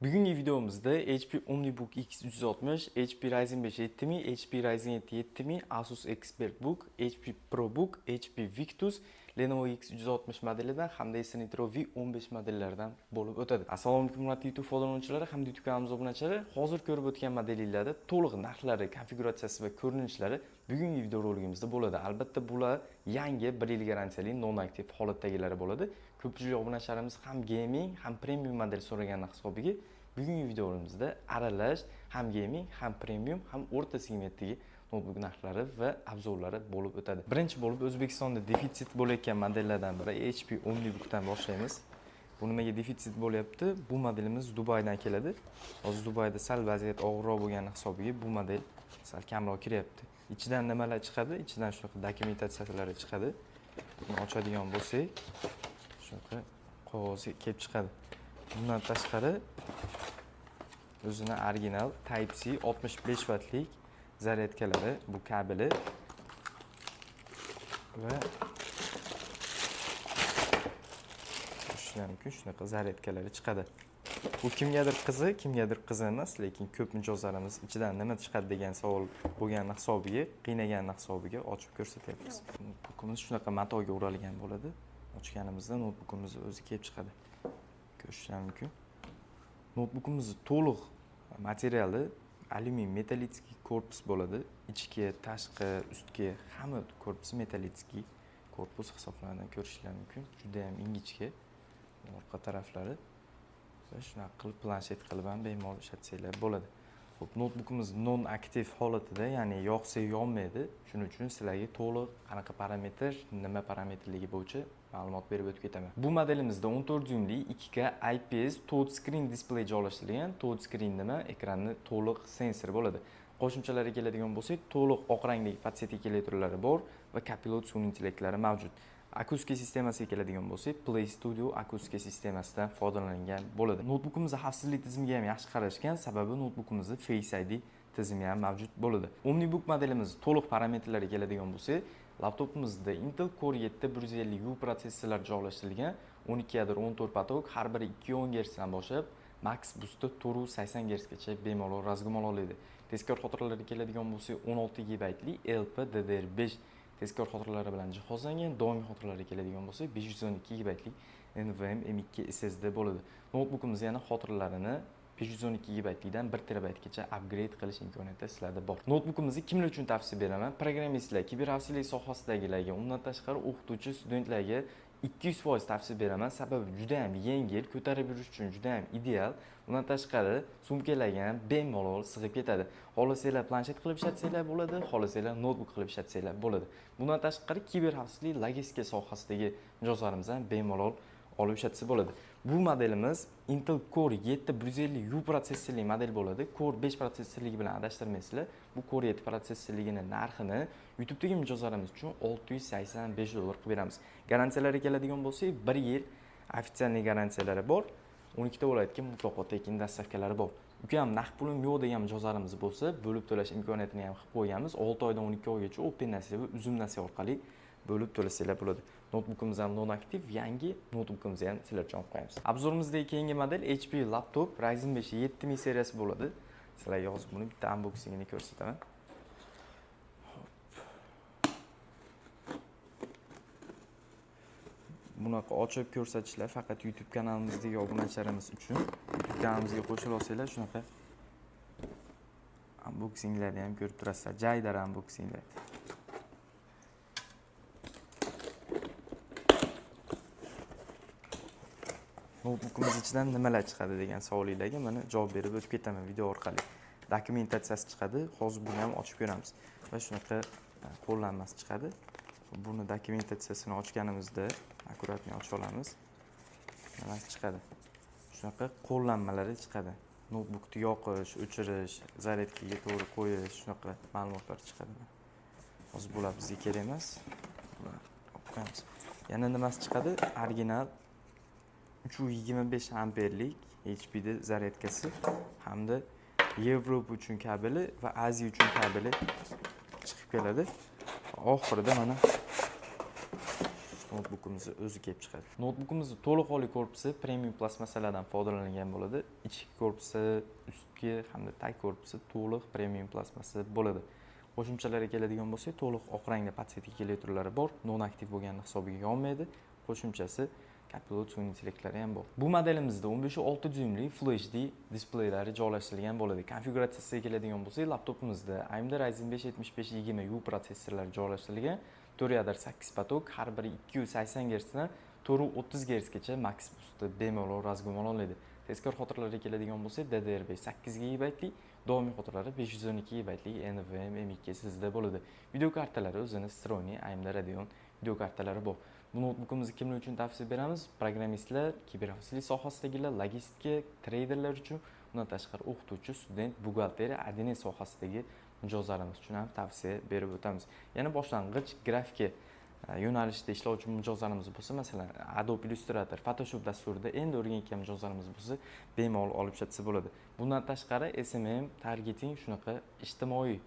Bugungi videomizda HP OmniBook X360, HP Ryzen 5 7000, HP Ryzen 7 7000, Asus ExpertBook, HP ProBook, HP Victus, Lenovo X360 modelidan hamda Nitro V15 modellaridan bo'lib o'tadi. Assalomu alaykum hurmatli YouTube foydalanuvchilari hamda YouTube kanalimiz obunachilari. Hozir ko'rib o'tgan modellarda to'liq narxlari, konfiguratsiyasi va ko'rinishlari bugungi video roligimizda bo'ladi. Albatta bular yangi 1 yil garantiyali non-aktiv holatdagilari bo'ladi. Ko'pchilik obunachilarimiz ham gaming, ham premium model so'ragani hisobiga bugungi videomizda aralash ham gaming, ham premium, ham o'rta segmentdagi notebook narxlari va obzorlari bo'lib o'tadi. Birinchi bo'lib O'zbekistonda defitsit bo'layotgan modellardan biri HP OmniBookdan boshlaymiz. Bu nimaga defitsit bo'lyapti? Bu modelimiz Dubaydan keladi. Hozir Dubayda sal vaziyat og'irroq bo'lgani hisobiga bu model sal kamroq kiryapti. Ichidan nimalar chiqadi? Ichidan shunaqa dokumentatsiyalari chiqadi. Buni ochadigan bo'lsak, shunaqa qog'ozi kelib chiqadi. Bundan tashqari o'zini original Type-C 65 wattlik zaryadkalari, bu kabeli va shunaqa zaryadkalari chiqadi. Bu kimgadir qiziq emas, lekin ko'p mijozlarimiz ichidan nima chiqadi degan savol bo'lgani hisobiga, qiynagani hisobiga ochib ko'rsatyapmiz. Notebookimiz shunaqa matoga o'ralgan bo'ladi. Ochganimizda notebookimiz o'zi kelib chiqadi. Ko'rishlar mumkin. Notebookimiz to'liq materiali alyumin metallitskiy korpus bo'ladi. Ichki, tashqi, ustki hamma korpusi metallitskiy korpus hisoblanadi. Ko'rishlar mumkin. Juda ham ingichka orqa taraflari. Va shunaqa qilib planshet qilib ham bemalol ishlatsanglar bo'ladi. Xo'p, notebookimiz non-aktiv holatida, ya'ni yoqsa yonmaydi. Shuning uchun sizlarga to'liq qanaqa parametr, nima parametrligi bo'yicha ma'lumot berib o'tib ketaman. Bu modelimizda 14 dyumli 2K IPS touchscreen displey joylashtirilgan. Touchscreen nima? Ekranni to'liq sensor bo'ladi. Qo'shimchalariga keladigan bo'lsak, to'liq oq rangdagi patseti keltiruvlari bor va kopilot sun'iy intellektlari mavjud. Akustika sistemasiga keladigan bo'lsak, Play Studio akustika sistemasidan foydalanilgan bo'ladi. Notebookimiz xavfsizlik tizimiga ham yaxshi qarashgan, sababi notebookimizda Face ID tizimi ham mavjud bo'ladi. OmniBook modelimiz to'liq parametrlariga keladigan bo'lsak, laptopimizda Intel Core 7150U protsessorlar joylashtirilgan, 12 yadro 14 potok, har biri 210 Hz dan boshlab max boosti 480 Hz gacha bemalol razgumol oladi. Tezkor xotiralariga keladigan bo'lsak, 16 GB li LPDDR5 tezkor xotiralari bilan jihozlangan. Doimiy xotiralariga keladigan bo'lsak, 512 GB li NVMe M2 SSD bo'ladi. Notebookimiz yana xotiralarini 512 GB dan 1 TB gacha upgrade qilish imkoniyati sizlarda bor. Notebookimizni kimlar uchun tavsiya beraman? Programmistlar, kiberxavfsizlik sohasidagilarga, undan tashqari o'qituvchi, studentlarga 200% tavsiya beraman. Sababi juda ham yengil, ko'tarib yurish uchun juda ham ideal. Undan tashqari sumkalarga ham bemalol sig'ib ketadi. Xohlasanglar planshet qilib ishlatsanglar bo'ladi, xohlasanglar notebook qilib ishlatsanglar bo'ladi. Bundan tashqari kiberxavfsizlik, logistika sohasidagi mijozlarimiz ham bemalol olib ishlatsa bo'ladi. Bu modelimiz Intel Core 7150U protsessorli model bo'ladi. Core 5 protsessorligi bilan adashtirmaysizlar. Bu Core 7 protsessorligining narxini YouTube'dagi mijozlarimiz uchun $685 qilib beramiz. Garantiyalariga keladigan bo'lsak, 1 yil ofitsial garantiyalari bor. 12 ta viloyatga mutlaqo tekin dastavkalari bor. Ukam naqd pulim yo'q degan mijozlarimiz bo'lsa, bo'lib to'lash imkoniyatini ham qilib qo'yganmiz. 6 oydan 12 oygacha Open Nasiya va uzum nasiya orqali bo'lib to'lasanglar bo'ladi. Notebookimiz ham non-aktiv, yangi notebookimizni ham sizlar uchun olib qo'yamiz. Obzorimizdagi keyingi model HP laptop Ryzen 5 7000 seriyasi bo'ladi. Sizlarga hozir buni bitta unboxingini ko'rsataman. Bunaqa ochib ko'rsatishlar faqat YouTube kanalimizdagi obunachilarimiz uchun. YouTube kanalimizga qo'shila olsanglar, shunaqa unboxinglarni ham ko'rib turasizlar. Jaydar unboxinglar. Notebookimiz ichidan nimalar chiqadi degan savolingizga mana javob berib o'tib ketaman video orqali. Dokumentatsiyasi chiqadi. Hozir buni ham ochib ko'ramiz. Va shunaqa qo'llanmasi chiqadi. Buni dokumentatsiyasini ochganimizda akkuratni ochib olamiz. Nimasi chiqadi? Shunaqa qo'llanmalari chiqadi. Notebookni yoqish, o'chirish, zaryadkaga to'g'ri qo'yish, shunaqa ma'lumotlar chiqadi. Hozir bular bizga kerak emas. Qo'yamiz. Yana nimasi chiqadi? Original 325 amperlik HP'da zaryadkasi hamda Yevropa uchun kabeli va Aziya uchun kabeli chiqib keladi. Oxirida mana Notebookimizni o'zi kelib chiqadi. Notebookimizni to'liq xoli korpusi premium plastmassalardan foydalanilgan bo'ladi. Ichki korpusi, ustki hamda tag korpusi to'liq premium plastmassa bo'ladi. Qo'shimchalarga keladigan bo'lsak, to'liq oq rangda patsiyetik elektrolari bor, non aktiv bo'lgani hisobiga yonmaydi. Qo'shimchasi kapilot sun'iy intellektlari ham bor. Bu modelimizda 15.6 dyuymli Full HD displeylari joylashtirilgan bo'ladi. Konfiguratsiyasiga keladigan bo'lsak, laptopimizda AMD Ryzen 5 7520U protsessorlari joylashtirilgan. 4 yadr 8 potok, har biri 280 Hz dan 430 Hz gacha max boostda bemalol razgumon oladi. Tezkor xotiralariga keladigan bo'lsak, DDR5 8 GB lik, doimiy xotiralari 512 GB lik NVMe M2 SSD bo'ladi. Video kartalari o'zini Strony AMD Radeon video kartalari bor. Bu notebookimizni kimlar uchun tavsiya beramiz? Programmistlar, kiberxavfsizlik sohasidagilar, logistika, treyderlar uchun, undan tashqari o'qituvchi, student, buxgalteriya, admin sohasidagi mijozlarimiz uchun ham tavsiya berib o'tamiz. Yana boshlang'ich grafika yo'nalishida ishlovchi mijozlarimiz bo'lsa, masalan, Adobe Illustrator, Photoshop dasturida endi o'rganayotgan mijozlarimiz bo'lsa, bemalol olib ishlatsa bo'ladi. Bundan tashqari SMM, targeting, shunaqa ijtimoiy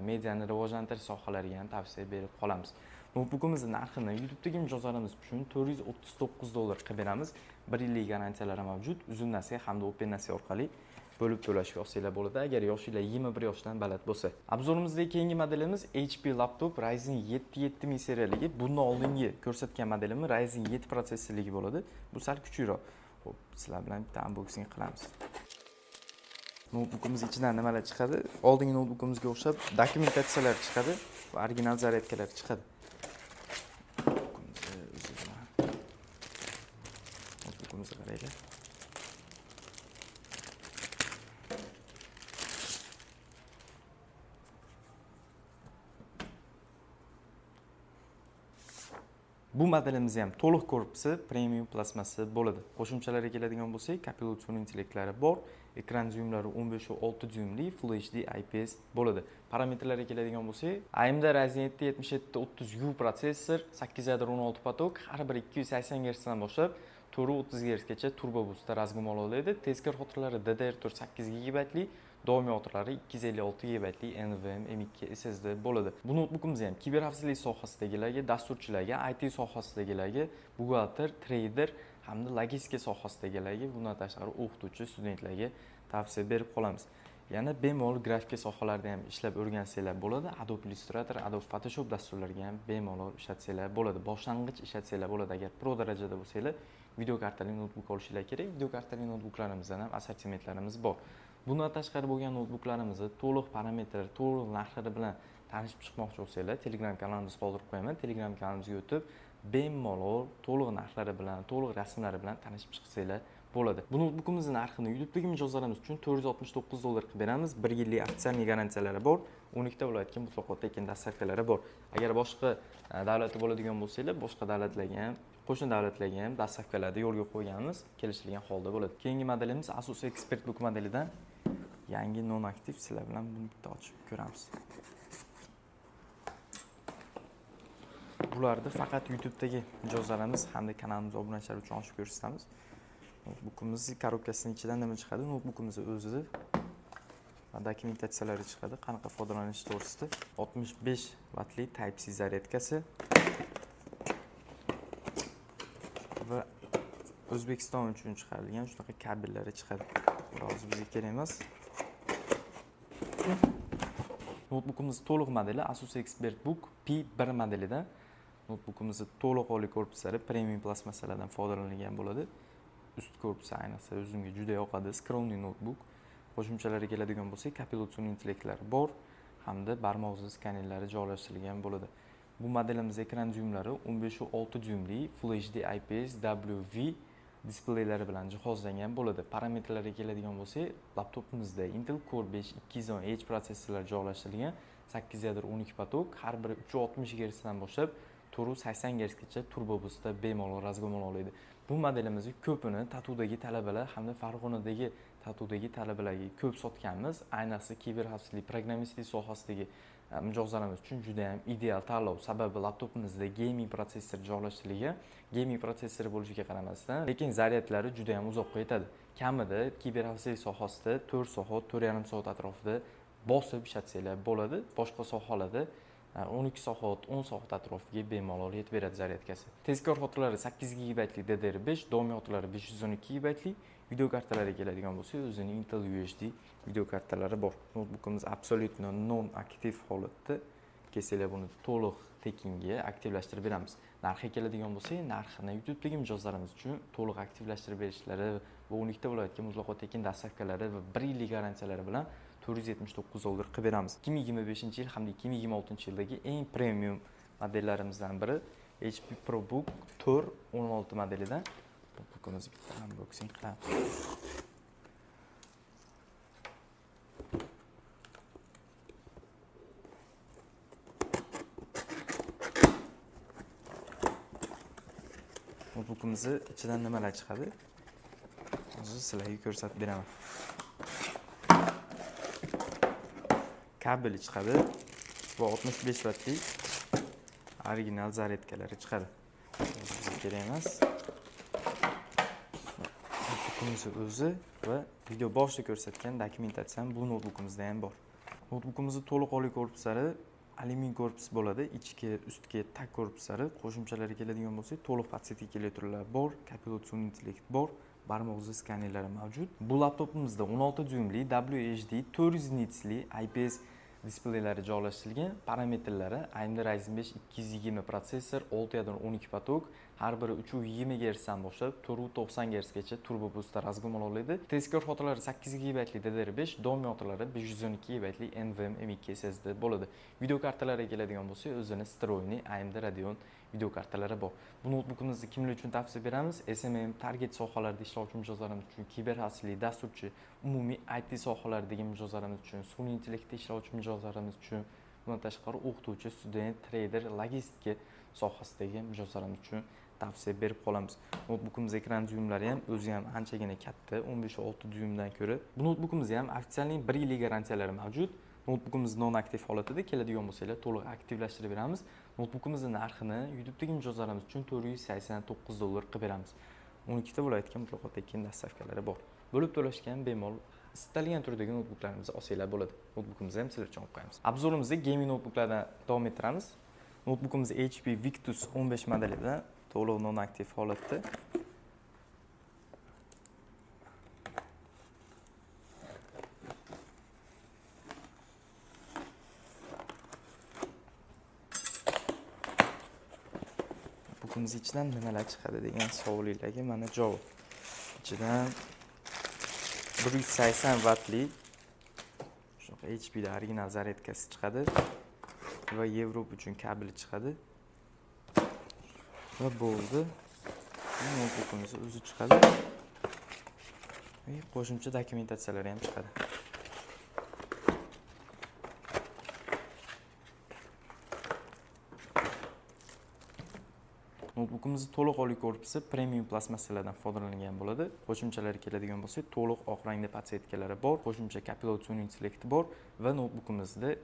mediani rivojlantirish sohalariga ham tavsiya berib qolamiz. Notebookimizni narxini YouTube'dagi mijozlarimiz uchun $439 qilib beramiz. 1 yillik garantiyalari mavjud. Uzun nasiya hamda Open nasiya orqali bo'lib to'lashga olsanglar bo'ladi, agar yoshinglar 21 yoshdan baland bo'lsa. Obzorimizdagi keyingi modelimiz HP laptop Ryzen 7 7000 seriyaligi. Bundan oldingi ko'rsatgan modelimiz Ryzen 7 protsessorligi bo'ladi. Bu sal kuchliroq. Xo'p, sizlar bilan bitta unboxing qilamiz. Notebookimiz ichidan nimalar chiqadi? Oldingi notebookimizga o'xshab dokumentatsiyalar chiqadi va original zaryadkalar chiqadi. Notebookimizni qaraylik. Bu modelimiz ham to'liq korpusi premium plastmassa bo'ladi. Qo'shimchalarga keladigan bo'lsak, kapilot sun'iy intellektlari bor, ekran dyuymlari 15.6 dyuymli Full HD IPS bo'ladi. Parametrlarga keladigan bo'lsak, AMD Ryzen 7 7730U protsessor, 8 yadr 16 potok, har biri 280 Hz dan boshlab 430 Hz gacha turbo boostda razgumon oladi. Tezkor xotiralari DDR4 8 GB lik, doimiy xotiralari 256 GB lik NVMe M2 SSD bo'ladi. Bu notebookimiz ham kiberxavfsizlik sohasidagilarga, dasturchilarga, IT sohasidagilarga, buxgalter, trader hamda logistika sohasidagilarga, bundan tashqari o'qituvchi, studentlarga tavsiya berib qolamiz. Yana bemalol grafika sohalarida ham ishlab o'rgansanglar bo'ladi. Adobe Illustrator, Adobe Photoshop dasturlariga ham bemalol ishlatsanglar bo'ladi. Boshlang'ich ishlatsanglar bo'ladi. Agar pro darajada bo'lsanglar, video kartali notebook olishinglar kerak. Video kartali notebooklarimizdan ham assortimentlarimiz bor. Bundan tashqari bo'lgan notebooklarimizni to'liq parametr, to'liq narxlari bilan tanishib chiqmoqchi bo'lsanglar, Telegram kanalimizga qoldirib qo'yaman. Telegram kanalimizga o'tib, bemalol to'liq narxlari bilan, to'liq rasmlari bilan tanishib chiqsanglar bo'ladi. Bu notebookimizni narxini YouTube'dagi mijozlarimiz uchun $469 qilib beramiz. 1 yillik ofitsial garantiyalari bor. 12 ta viloyatga mutlaqo tekin dastavkalari bor. Agar boshqa davlatda bo'ladigan bo'lsanglar, boshqa davlatlarga ham, qo'shni davlatlarga ham dastavkalarni yo'lga qo'yganmiz, kelishilgan holda bo'ladi. Keyingi modelimiz Asus ExpertBook modelidan yangi non aktiv. Sizlar bilan buni bitta ochib ko'ramiz. Bularni faqat YouTube'dagi mijozlarimiz hamda kanalimizga obunachilar uchun ochib ko'rsatamiz. Notebookimizni korobkasining ichidan nima chiqadi? Notebookimizni o'zida dokumentatsiyalari chiqadi. Qanaqa foydalanish to'g'risida 65 wattlik Type-C zaryadkasi va O'zbekiston uchun chiqarilgan shunaqa kabellari chiqadi. Hozir bizga kerak emas. Notebookimiz to'liq modeli Asus ExpertBook P1 modelidan. Notebookimizni to'liq oliy korpuslari premium plastmassalardan foydalanilgan bo'ladi. Ust korpusi ayniqsa o'zimga juda yoqadi. Skromniy notebook. Qo'shimchalarga keladigan bo'lsak, kapilot sun'iy intellektlari bor hamda barmoq izi skanerlari joylashtirilgan bo'ladi. Bu modelimiz ekran dyuymlari 15.6 dyuymli Full HD IPS WV displaylari bilan jihozlangan bo'ladi. Parametrlarga keladigan bo'lsak, laptopimizda Intel Core 5 210H protsessorlar joylashtirilgan, 8 yadr 12 potok, har biri 360 Hz dan boshlab 480 Hz gacha turbo boostda bemalol razgumon oladi. Bu modelimizni ko'pini TATUdagi talabalar hamda Farg'onadagi TATUdagi talabalarga ko'p sotganmiz. Ayniqsa kiberxavfsizlik, programmistlik sohasidagi mijozlarimiz uchun juda ham ideal tanlov. Sababi laptopimizda gaming protsessor joylashtirilgan. Gaming protsessor bo'lishiga qaramasdan, lekin zaryadlari juda ham uzoqqa yetadi. Kamida kiberxavfsizlik sohasida 4 soat, 4,5 soat atrofida bosib ishlatsanglar bo'ladi. Boshqa sohalarda 12 soat, 10 soat atrofiga bemalol yetib beradi zaryadkasi. Tezkor xotiralari 8 GB DDR5, dom yoqilari 512 GB, video kartalari keladigan bo'lsa, o'zining Intel UHD video kartalari bor. Notebookimiz absolutno non-aktiv holatda. Kelsanglar buni to'liq tekinga aktivlashtirib beramiz. Narxiga keladigan bo'lsak, narxini YouTube'dagi mijozlarimiz uchun to'liq aktivlashtirib berishlari va 12 ta viloyatga mutlaqo tekin dastavkalari va 1 yillik garantiyalari bilan $479 qilib beramiz. 2025-yil hamda 2026-yildagi eng premium modellarimizdan biri HP ProBook 416 modelidan. Notebookimiz bitta unboxing qilamiz. Notebookimizni ichidan nimalar chiqadi? Hozir sizlarga ko'rsatib beraman. Kabel chiqadi va 65 wattlik original zaryadkalari chiqadi. Bizga kerak emas. Notebookimiz o'zi va video boshida ko'rsatgan dokumentatsiyam bu notebookimizda ham bor. Notebookimizning to'liq korpuslari alyumin korpus bo'ladi. Ichki, ustki tak korpuslari qo'shimchalari keladigan bo'lsa, to'liq podsetki keltiruvlar bor, kapillyotsion intellekt bor. Barmoq izi skanerlari mavjud. Bu laptopimizda 16 dyuymli WHD 400 nitsli IPS displaylari joylashtirilgan. Parametrlari AMD Ryzen 5 220 protsessor, 6 yadro 12 potok, har biri 320 Hz dan boshlab 490 Hz gacha turbo boostda razgomol oladi. Tezkor xotiralari 8 GB DDR5, dom yoqilari 512 GB NVMe M.2 SSD bo'ladi. Video kartalariga keladigan bo'lsa, o'zini stroyli AMD Radeon video kartalari bor. Bu notebookimizni kimlar uchun tavsiya beramiz? SMM target sohalarda ishlovchi mijozlarimiz uchun, kiberxavfsizlik, dasturchi, umumiy IT sohalaridagi mijozlarimiz uchun, sun'iy intellektda ishlovchi mijozlarimiz uchun, bundan tashqari o'qituvchi, student, trader, logistika sohasidagi mijozlarimiz uchun tavsiya berib qolamiz. Notebookimiz ekran dyuymlari ham o'zi ham anchagina katta, 15.6 dyuymdan ko'ra. Bu notebookimizda ham ofitsialning 1 yillik garantiyalari mavjud. Notebookimiz non-aktiv holatida, keladigan bo'lsanglar to'liq aktivlashtirib beramiz. Notebookimizning narxini YouTube'dagi mijozlarimiz uchun $489 qilib beramiz. 12 ta viloyatga mutlaqo tekin dastavkalari bor. Bo'lib to'lashga ham bemalol istalgan turdagi notebooklarimizni olsanglar bo'ladi. Notebookimizni ham sizlar uchun olib qo'yamiz. Obzorimizda gaming notebooklardan davom ettiramiz. Notebookimiz HP Victus 15 modelidan to'liq non-aktiv holatda. Notebookimiz ichidan nimalar chiqadi degan savollarga mana javob. Ichidan 180 wattlik HP da original zaryadkasi chiqadi va Yevropa uchun kabel chiqadi. Va bo'ldi. Notebookimiz o'zi chiqadi. Va qo'shimcha dokumentatsiyalari ham chiqadi. Notebookimizni to'liq korpusi premium plastmassalardan foydalangan bo'ladi. Qo'shimchalari keladigan bo'lsa, to'liq oq rangda podsetkalari bor, qo'shimcha kapillyotsion intellekt bor va notebookimizda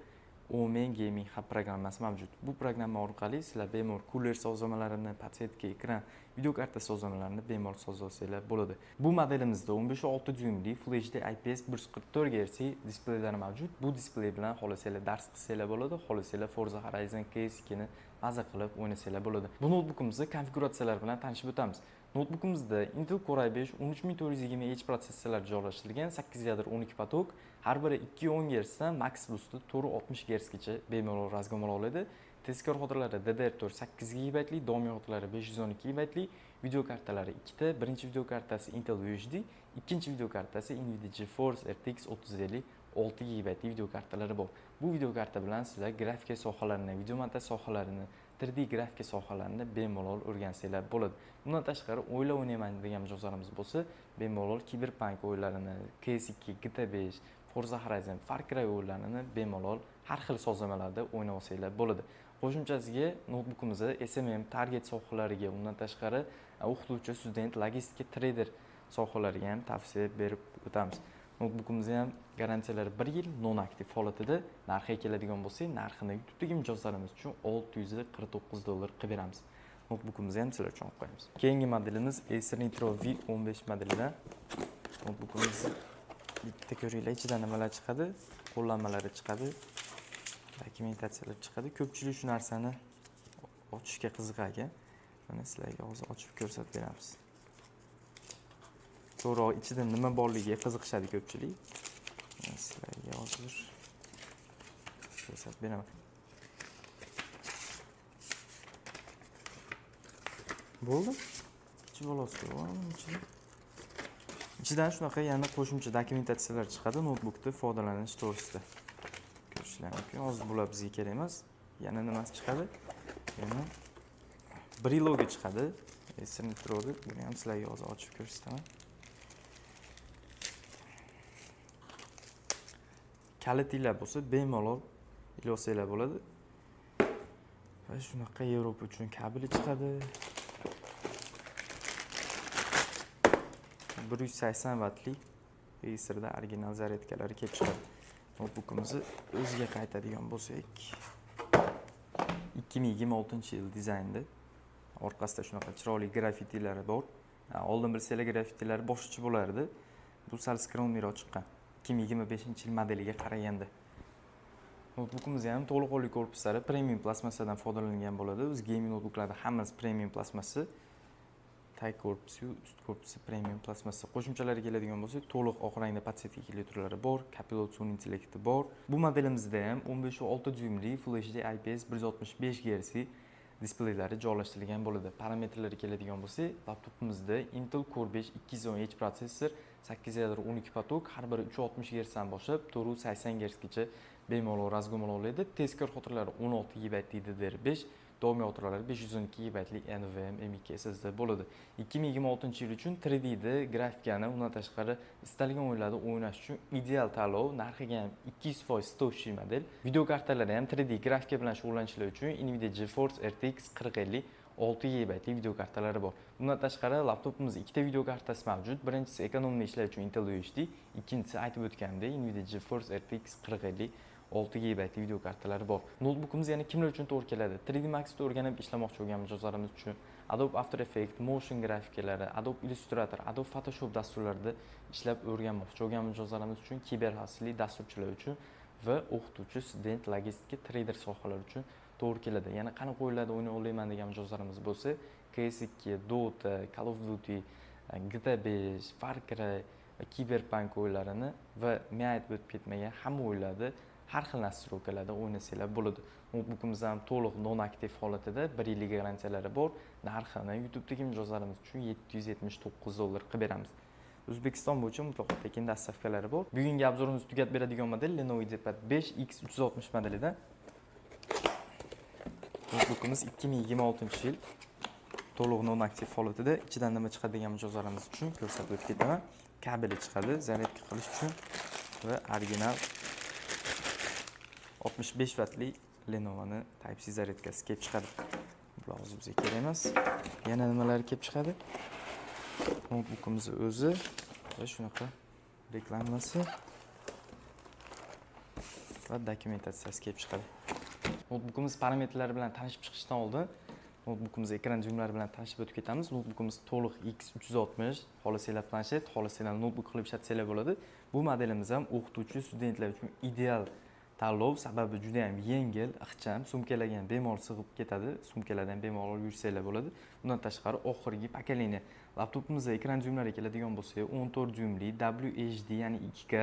Omen Gaming Hub programmasi mavjud. Bu programma orqali sizlar bemalol cooler sozlamalarini, podsetka, ekran, video karta sozlamalarini bemalol sozlasanglar bo'ladi. Bu modelimizda 15.6 dyuymli Full HD IPS 144 Hz displeylar mavjud. Bu displey bilan xohlasanglar dars qilsanglar bo'ladi, xohlasanglar Forza Horizon CS2ni maza qilib o'ynasanglar bo'ladi. Bu notebookimizni konfiguratsiyalar bilan tanishib o'tamiz. Notebookimizda Intel Core i5 13420H protsessorlar joylashtirilgan, 8 yadro 12 potok, har biri 210 Hz dan max boostda 460 Hz gacha bemalol razgomol oladi. Tezkor xotiralari DDR4 8 GB, dom yoqilari 512 GB, video kartalari ikkita. Birinchi video kartasi Intel UHD, ikkinchi video kartasi Nvidia GeForce RTX 3050 6 GB video kartalari bor. Bu video karta bilan sizlar grafika sohalarini, video montaj sohalarini, 3D grafika sohalarini bemalol o'rgansanglar bo'ladi. Bundan tashqari o'yinlar o'ynayman degan mijozlarimiz bo'lsa, bemalol Cyberpunk o'yinlarini, CS2, GTA 5, Forza Horizon, Far Cry o'yinlarini bemalol har xil sozlamalarda o'ynab olsanglar bo'ladi. Qo'shimchasiga notebookimizda SMM target sohalariga, undan tashqari o'qituvchi, student, logistika, trader sohalariga ham tavsiya berib o'tamiz. Notebookimizni ham garantiyalari 1 yil non-aktiv holatida. Narxiga keladigan bo'lsak, narxini YouTube'dagi mijozlarimiz uchun $649 qilib beramiz. Notebookimizni ham sizlar uchun olib qo'yamiz. Keyingi modelimiz Acer Nitro V15 modelidan. Notebookimiz bitta ko'ringlar, ichidan nimalar chiqadi, qo'llanmalari chiqadi, dokumentatsiyalar chiqadi. Ko'pchilik shu narsani ochishga qiziqagan. Mana sizlarga hozir ochib ko'rsatib beramiz. To'g'ri, ichida nima borligiga qiziqishadi ko'pchilik. Sizlarga hozir ko'rsatib beraman. Bo'ldi. Ichi bo'lasi bor, ichida. Ichidan shunaqa yana qo'shimcha dokumentatsiyalar chiqadi notebookda foydalanish to'g'risida. Ko'rishlar mumkin. Hozir bular bizga kerak emas. Yana nimasi chiqadi? Yana brilogi chiqadi. Esini turadi. Buni ham sizlarga hozir ochib ko'rsataman. Kalitinglar bo'lsa, bemalol ilosanglar bo'ladi. Va shunaqa Yevropa uchun kabeli chiqadi. 180 vatlik registrda original zaryadkalari kelib chiqadi. Notebookimizni o'ziga qaytadigan bo'lsak, 2026-yil dizaynda. Orqasida shunaqa chiroyli grafitilari bor. Oldin bilsanglar grafitilari boshqacha bo'lardi. Bu sal skronliroq chiqqan. 2025-yil modeliga qaraganda. Notebookimiz ham to'liq korpuslari premium plastmassadan foydalangan bo'ladi. O'z gaming notebooklarda hammasi premium plastmassa. Tag korpusi, ust korpusi premium plastmassa. Qo'shimchalariga keladigan bo'lsak, to'liq oq rangda podsetka filtrlari bor, kapilot sun'iy intellekti bor. Bu modelimizda ham 15.6 dyuymli Full HD IPS 165 Hz displeylari joylashtirilgan bo'ladi. Parametrlariga keladigan bo'lsak, laptopimizda Intel Core 5 210H protsessor, 8 yadro 12 potok, har biri 360 Hz dan boshlab 480 Hz gacha bemalol razgomol oladi. Tezkor xotiralari 16 GB DDR5, doimiy xotiralari 512 GB NVMe M.2 SSD bo'ladi. 2026-yil uchun 3D da grafikani, undan tashqari istalgan o'yinlarda o'ynash uchun ideal tanlov. Narxiga ham 200% stoshli model. Video kartalari ham 3D grafika bilan shug'ullanishlar uchun Nvidia GeForce RTX 4050 6 GB video kartalari bor. Bundan tashqari laptopimizda ikkita video kartasi mavjud. Birinchisi ekonomli ishlash uchun Intel UHD, ikkinchisi aytib o'tganimdek Nvidia GeForce RTX 4050 6 GB video kartalari bor. Notebookimiz yana kimlar uchun to'g'ri keladi? 3D Max'da o'rganib ishlamoqchi bo'lgan mijozlarimiz uchun, Adobe After Effects, Motion grafikalari, Adobe Illustrator, Adobe Photoshop dasturlarida ishlab o'rganmoqchi bo'lgan mijozlarimiz uchun, kiber xavfsizlik dasturchilar uchun va o'qituvchi, student, logistika, trader sohalari uchun to'g'ri keladi. Yana qanaqa o'yinlarda o'ynay olmayman degan mijozlarimiz bo'lsa, CS2, Dota, Call of Duty, GTA 5, Far Cry va Cyberpunk o'yinlarini va men aytib o'tib ketmagan hamma o'yinlarda har xil nastroykalarda o'ynasanglar bo'ladi. Notebookimiz ham to'liq non-aktiv holatida 1 yillik garantiyalari bor. Narxini YouTube'dagi mijozlarimiz uchun $779 qilib beramiz. O'zbekiston bo'yicha mutlaqo tekin dastavkalari bor. Bugungi obzorimizni tugatib beradigan model Lenovo IdeaPad 5X360 modelidan. Notebookimiz 2026-yil to'liq non-aktiv holatida. Ichidan nima chiqadi degan mijozlarimiz uchun ko'rsatib o'tib ketaman. Kabeli chiqadi zaryadka qilish uchun va original 65 vatlik Lenovo'ni Type-C zaryadkasi kelib chiqadi. Bular hozir bizga kerak emas. Yana nimalar kelib chiqadi? Notebookimiz o'zi va shunaqa reklamasi va dokumentatsiyasi kelib chiqadi. Notebookimiz parametrlari bilan tanishib chiqishdan oldin notebookimiz ekran dyuymlari bilan tanishib o'tib ketamiz. Notebookimiz to'liq X360, xohlasanglar planshet, xohlasanglar notebook qilib ishlatsanglar bo'ladi. Bu modelimiz ham o'qituvchi, studentlar uchun ideal tanlov, sababi juda ham yengil, ixcham, sumkalarga ham bemalol sig'ib ketadi, sumkalardan bemalol yursanglar bo'ladi. Bundan tashqari oxirgi pokoleniya laptopimizda ekran dyuymlariga keladigan bo'lsa, 14 dyuymli WHD, ya'ni 2K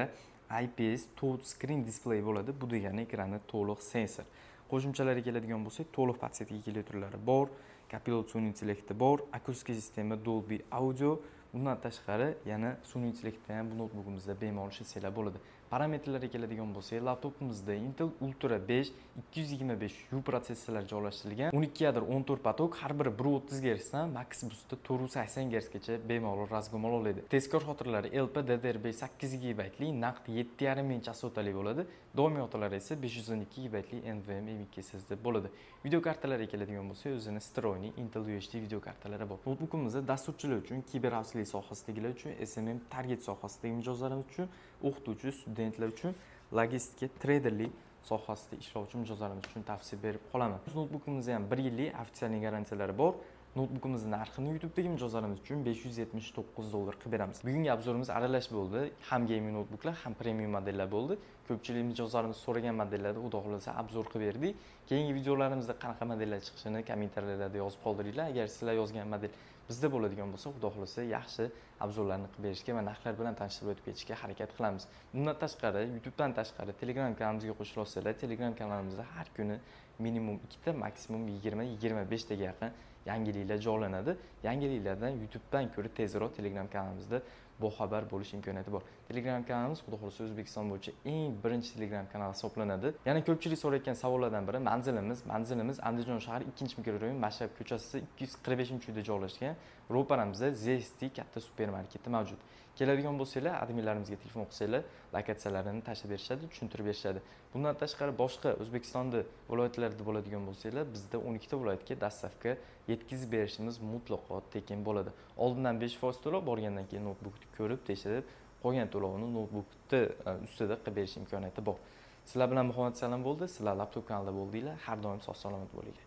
IPS touch screen display bo'ladi. Bu degani ekrani to'liq sensor. Qo'shimchalariga keladigan bo'lsak, to'liq podsetka filtrlari bor, kapilot sun'iy intellekti bor, akustika sistemi Dolby Audio. Bundan tashqari yana sun'iy intellektda ham bu notebookimizda bemalol ishlatsanglar bo'ladi. Parametrlariga keladigan bo'lsak, laptopimizda Intel Ultra 5 225U protsessorlar joylashtirilgan. 12 yadro 14 potok, har biri 130 Hz dan max boostda 480 Hz gacha bemalol razgomol oladi. Tezkor xotiralari LPDDR5 8 GB naqd 7,5 ming chastotali bo'ladi. Doimiy xotiralari esa 512 GB NVMe M.2 SSD bo'ladi. Video kartalariga keladigan bo'lsak, o'zini stroyniy Intel UHD video kartalari bor. Notebookimizda dasturchilar uchun, kiber xavfsizlik sohasidagilar uchun, SMM target sohasidagi mijozlarimiz uchun, o'qituvchi, studentlar uchun, logistika, traderlik sohasida ishlovchi mijozlarimiz uchun tavsiya berib qolaman. Notebookimizda ham 1 yillik ofitsial garantiyalari bor. Notebookimizni narxini YouTube'dagi mijozlarimiz uchun $579 qilib beramiz. Bugungi obzorimiz aralash bo'ldi. Ham gaming notebooklar, ham premium modellar bo'ldi. Ko'pchilik mijozlarimiz so'ragan modellarda xudo xolasa obzor qilib berdik. Keyingi videolarimizda qanaqa modellar chiqishini kommentariylarda yozib qoldiringlar. Agar sizlar yozgan model bizda bo'ladigan bo'lsa, xudo xolasa yaxshi obzorlarni qilib berishga va narxlar bilan tanishtirib o'tib ketishga harakat qilamiz. Bundan tashqari, YouTubedan tashqari Telegram kanalimizga qo'shila olsanglar, Telegram kanalimizda har kuni minimum 2 ta, maksimum 20-25 taga yaqin yangiliklar joylanadi. Yangiliklardan YouTubedan ko'ra tezroq Telegram kanalimizda boxabar bo'lish imkoniyati bor. Telegram kanalimiz xudo xolasa O'zbekiston bo'yicha eng birinchi Telegram kanal hisoblanadi. Yana ko'pchilik so'rayotgan savollardan biri manzilimiz Andijon shahri 2-mikrorayon Mashrab ko'chasi 245-uyda joylashgan. Ro'paramizda ZST katta supermarketi mavjud. Keladigan bo'lsanglar, adminlarimizga telefon qilsanglar, lokatsiyalarini tashlab berishadi, tushuntirib berishadi. Bundan tashqari boshqa O'zbekistonda viloyatlarda bo'ladigan bo'lsanglar, bizda 12 ta viloyatga dastavka yetkazib berishimiz mutlaqo tekin bo'ladi. Oldindan 5% to'lab, borgandan keyin notebookni ko'rib, tekshirib, qolgan to'lovini notebookni ustida qilib berish imkoniyati bor. Sizlar bilan Muhammad Salam bo'ldi. Sizlar laptop kanalida bo'ldinglar. Har doim sog' salomat bo'linglar.